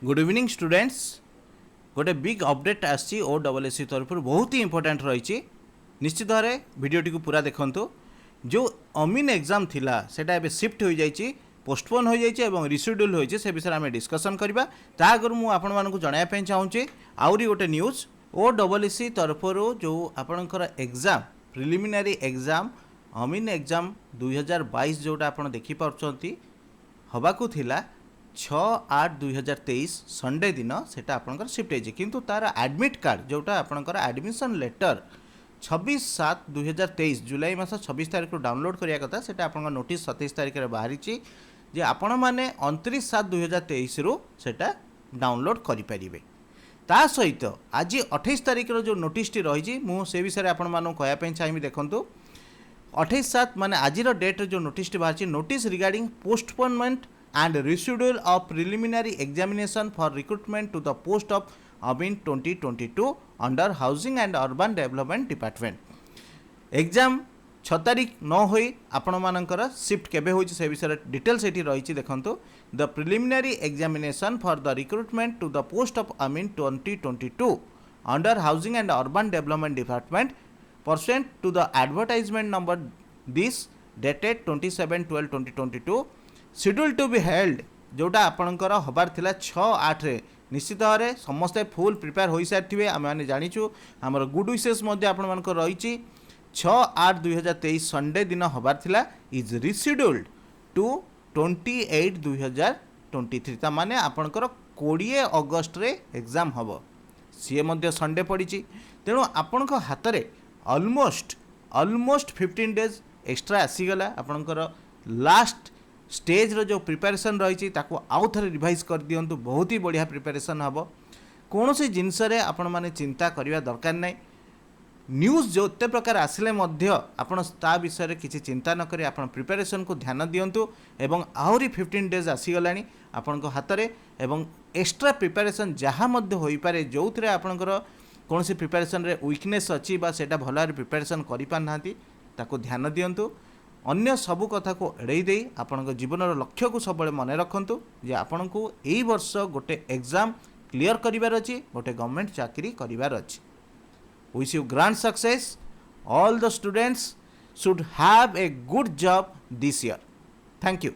Good evening students. गोटे big update आसी OSSC तरफ बहुत ही इंपोर्टेंट रही। निश्चित भाव भिडटी को पूरा देखंतु। जो अमीन एग्जाम थिला सेटा एबे शिफ्ट हो जाइए, पोस्टपोन हो जाइए और रिशेड्यूल होइए। से विषय में डिस्कसन करबा। ता आगर मु आपण मानकु जणाया पे चाहूचे आउरी गोटे न्यूज OSSC तरफ जो आपणकर एग्जाम प्रिलिमिनारी एग्जाम अमीन एग्जाम 2022 जोटा आपण देखि पारछंती हबाकू थिला 6/8/2023 संडे दिन सेटा आपणकर शिफ्ट होइए, किंतु तार एडमिट कार्ड जोटा आपणकर एडमिशन लेटर 26/7/2023 जुलाई मास 26 तारिख को डाउनलोड करिया कथा। सेटा आपणकर नोटिस 27 तारिख रे बाहरी जे आपण माने 29/7/2023 रु सेटा डाउनलोड करि परिबे। ता सहित आज 28 तारिख रो जो नोटिस टी रही मु से विषय आपण मानो कहया पे चाहिए। देखंतु 28/7 माने आज डेट जो नोटिस टी बाहर notice regarding postponement and reschedule of preliminary examination for recruitment to the post of AMIN 2022 under Housing and Urban Development Department। Exam 6 तारिख न होई आपण मानकर शिफ्ट केबे होई से विषय डिटेल्स एठी रही। देखंतु the preliminary examination for the recruitment to the post of AMIN 2022 under housing and urban development department pursuant to the advertisement number this dated 27/12/2022 schedule to be held जोटा आपणकर हबार थिला 6/8 रे। निश्चित भाव में समस्ते फुल प्रिपेयर हो सारी आम मैंने जाचु आमर गुड विशेष आपण मानक रही 6/8/2023 संडे दिन हबार थिला इज रिशेड्यूल्ड टू 28/2023 ता माने आपणकर 20 अगस्त रे एग्जाम हम सी संडे पड़ी। तेणु आपण हाथ में ऑलमोस्ट 15 डेज एक्स्ट्रा आसीगला। आपणकर लास्ट स्टेज रो जो प्रिपरेशन रही आउ थे रिवाइज कर दिंतु। बहुत ही बढ़िया प्रिपरेशन हम कौन सी जिनस आपण माने चिंता करने दरकार नहीं। न्यूज जो ते प्रकार आसिले आपण ता विषय किसी चिंता न करी आपण प्रिपरेशन को ध्यान दिंतु। एवं आहरी 15 डेज आसीगला आपण हाथ में एवं एक्स्ट्रा प्रिपरेशन जहाँ हो पारे जो थे आपणकर कौन सी प्रिपरेशन रे वीकनेस अच्छी बा सेटा भल भाव प्रिपरेशन करि पारनांती ताको ध्यान दिंतु। अन्य सबू कथा को एड़े दे आपण जीवन लक्ष्य को सब मन रखु जे आपण को यही वर्ष गोटे एग्जाम क्लियर करिवार अछि, गोटे गवर्नमेंट चाकरी करिवार अछि। Wish you grand success. All the students should have a good job this year. Thank you.